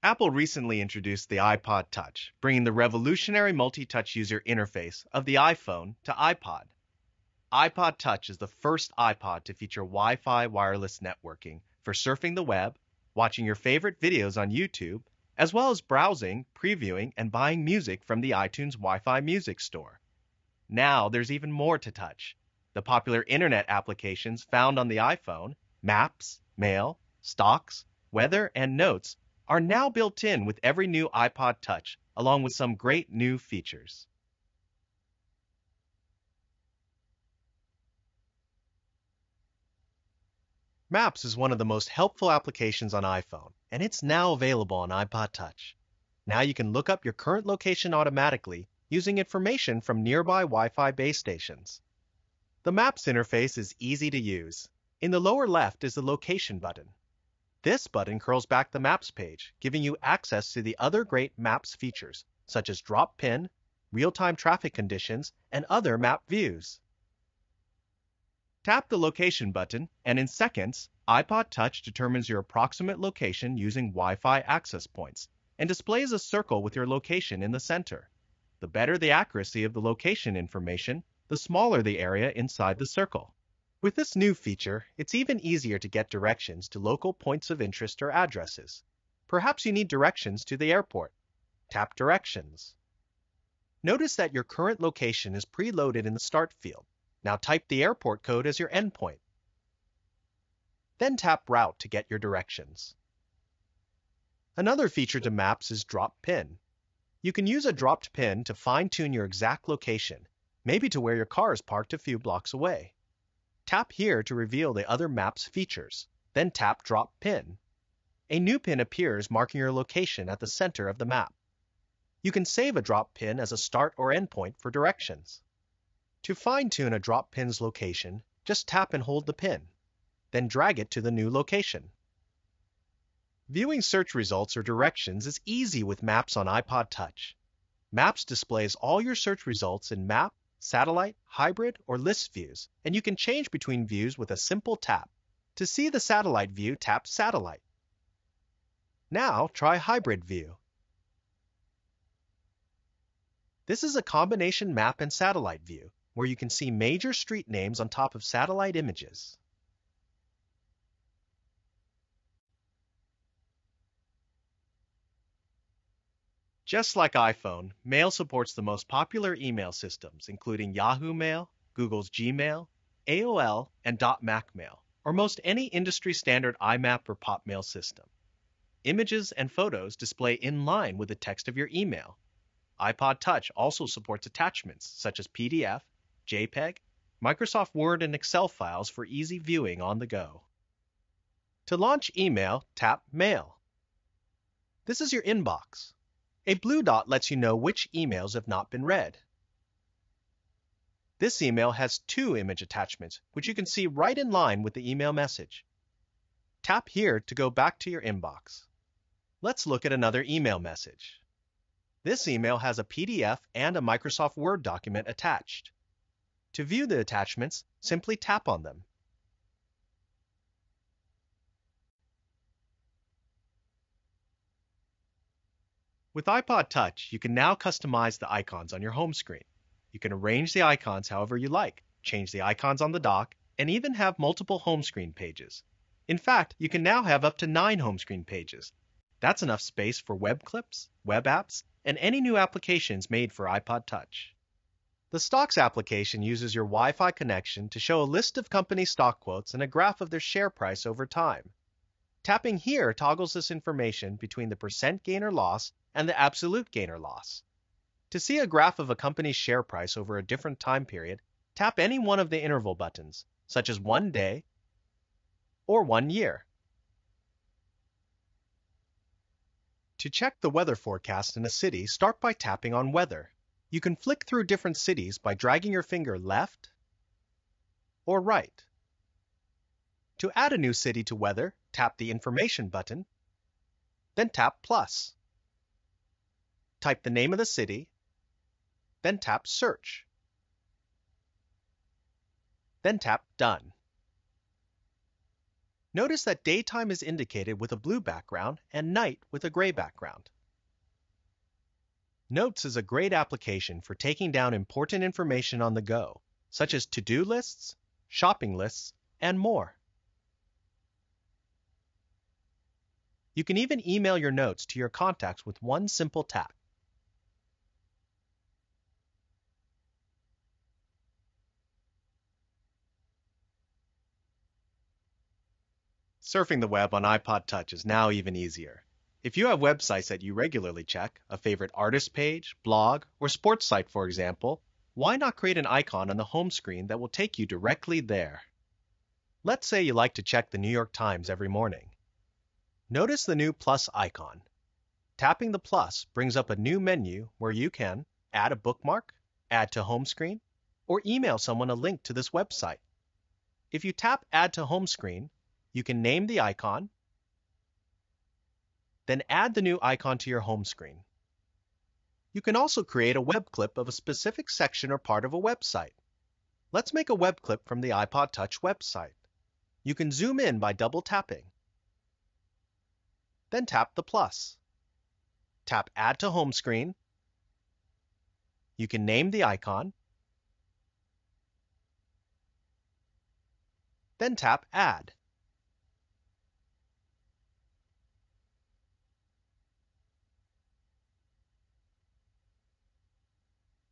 Apple recently introduced the iPod Touch, bringing the revolutionary multi-touch user interface of the iPhone to iPod. iPod Touch is the first iPod to feature Wi-Fi wireless networking for surfing the web, watching your favorite videos on YouTube, as well as browsing, previewing, and buying music from the iTunes Wi-Fi music store. Now there's even more to touch. The popular internet applications found on the iPhone, Maps, Mail, Stocks, Weather, and Notes, are now built in with every new iPod Touch, along with some great new features. Maps is one of the most helpful applications on iPhone, and it's now available on iPod Touch. Now you can look up your current location automatically using information from nearby Wi-Fi base stations. The Maps interface is easy to use. In the lower left is the Location button. This button curls back the Maps page, giving you access to the other great Maps features, such as drop pin, real-time traffic conditions, and other map views. Tap the Location button, and in seconds, iPod Touch determines your approximate location using Wi-Fi access points and displays a circle with your location in the center. The better the accuracy of the location information, the smaller the area inside the circle. With this new feature, it's even easier to get directions to local points of interest or addresses. Perhaps you need directions to the airport. Tap Directions. Notice that your current location is preloaded in the Start field. Now type the airport code as your endpoint. Then tap Route to get your directions. Another feature to Maps is Drop Pin. You can use a dropped pin to fine-tune your exact location, maybe to where your car is parked a few blocks away. Tap here to reveal the other Maps features, then tap Drop Pin. A new pin appears marking your location at the center of the map. You can save a drop pin as a start or endpoint for directions. To fine-tune a drop pin's location, just tap and hold the pin, then drag it to the new location. Viewing search results or directions is easy with Maps on iPod Touch. Maps displays all your search results in map, satellite, hybrid, or list views, and you can change between views with a simple tap. To see the satellite view, tap Satellite. Now try Hybrid View. This is a combination map and satellite view, where you can see major street names on top of satellite images. Just like iPhone, Mail supports the most popular email systems, including Yahoo Mail, Google's Gmail, AOL, and .Mac Mail, or most any industry-standard IMAP or PopMail system. Images and photos display in line with the text of your email. iPod Touch also supports attachments such as PDF, JPEG, Microsoft Word, and Excel files for easy viewing on the go. To launch email, tap Mail. This is your inbox. A blue dot lets you know which emails have not been read. This email has 2 image attachments, which you can see right in line with the email message. Tap here to go back to your inbox. Let's look at another email message. This email has a PDF and a Microsoft Word document attached. To view the attachments, simply tap on them. With iPod Touch, you can now customize the icons on your home screen. You can arrange the icons however you like, change the icons on the dock, and even have multiple home screen pages. In fact, you can now have up to 9 home screen pages. That's enough space for web clips, web apps, and any new applications made for iPod Touch. The Stocks application uses your Wi-Fi connection to show a list of company stock quotes and a graph of their share price over time. Tapping here toggles this information between the percent gain or loss and the absolute gain or loss. To see a graph of a company's share price over a different time period, tap any one of the interval buttons, such as 1 day or 1 year. To check the weather forecast in a city, start by tapping on Weather. You can flick through different cities by dragging your finger left or right. To add a new city to Weather, tap the Information button, then tap Plus. Type the name of the city, then tap Search. Then tap Done. Notice that daytime is indicated with a blue background and night with a gray background. Notes is a great application for taking down important information on the go, such as to-do lists, shopping lists, and more. You can even email your notes to your contacts with one simple tap. Surfing the web on iPod Touch is now even easier. If you have websites that you regularly check, a favorite artist page, blog, or sports site, for example, why not create an icon on the home screen that will take you directly there? Let's say you like to check the New York Times every morning. Notice the new plus icon. Tapping the plus brings up a new menu where you can add a bookmark, add to home screen, or email someone a link to this website. If you tap Add to Home Screen, you can name the icon, then add the new icon to your home screen. You can also create a web clip of a specific section or part of a website. Let's make a web clip from the iPod Touch website. You can zoom in by double tapping. Then tap the plus. Tap Add to Home Screen. You can name the icon. Then tap Add.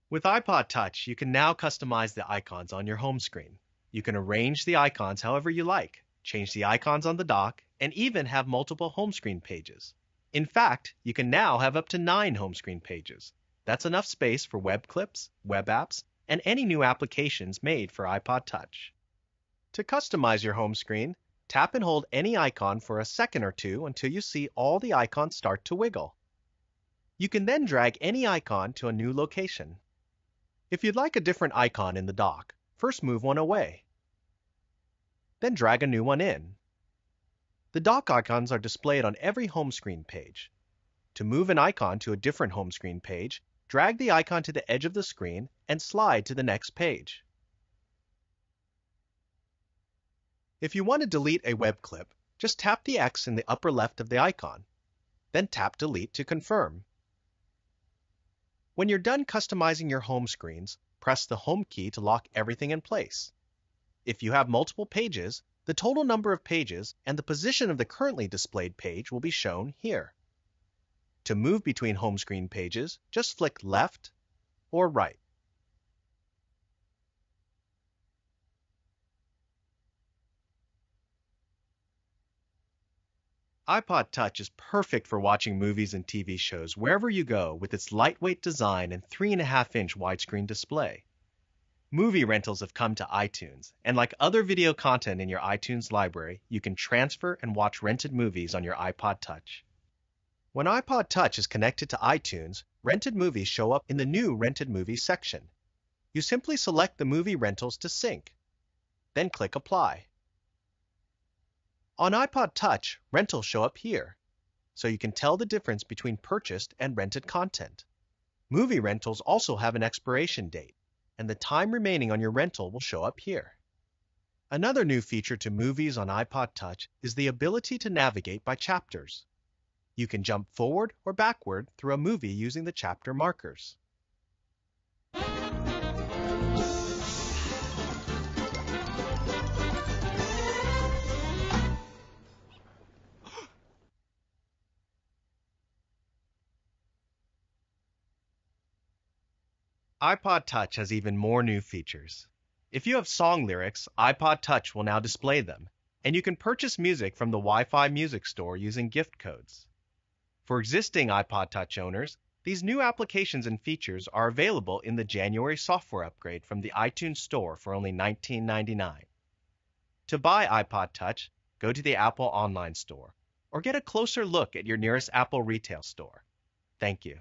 With iPod Touch, you can now customize the icons on your home screen. You can arrange the icons however you like, change the icons on the dock, and even have multiple home screen pages. In fact, you can now have up to 9 home screen pages. That's enough space for web clips, web apps, and any new applications made for iPod Touch. To customize your home screen, tap and hold any icon for a second or two until you see all the icons start to wiggle. You can then drag any icon to a new location. If you'd like a different icon in the dock, first move one away. Then drag a new one in. The dock icons are displayed on every home screen page. To move an icon to a different home screen page, drag the icon to the edge of the screen and slide to the next page. If you want to delete a web clip, just tap the X in the upper left of the icon. Then tap Delete to confirm. When you're done customizing your home screens, press the Home key to lock everything in place. If you have multiple pages, the total number of pages and the position of the currently displayed page will be shown here. To move between home screen pages, just flick left or right. iPod Touch is perfect for watching movies and TV shows wherever you go with its lightweight design and 3.5-inch widescreen display. Movie rentals have come to iTunes, and like other video content in your iTunes library, you can transfer and watch rented movies on your iPod Touch. When iPod Touch is connected to iTunes, rented movies show up in the new Rented Movies section. You simply select the movie rentals to sync, then click Apply. On iPod Touch, rentals show up here, so you can tell the difference between purchased and rented content. Movie rentals also have an expiration date, and the time remaining on your rental will show up here. Another new feature to movies on iPod Touch is the ability to navigate by chapters. You can jump forward or backward through a movie using the chapter markers. iPod Touch has even more new features. If you have song lyrics, iPod Touch will now display them, and you can purchase music from the Wi-Fi music store using gift codes. For existing iPod Touch owners, these new applications and features are available in the January software upgrade from the iTunes Store for only $19.99. To buy iPod Touch, go to the Apple online store, or get a closer look at your nearest Apple retail store. Thank you.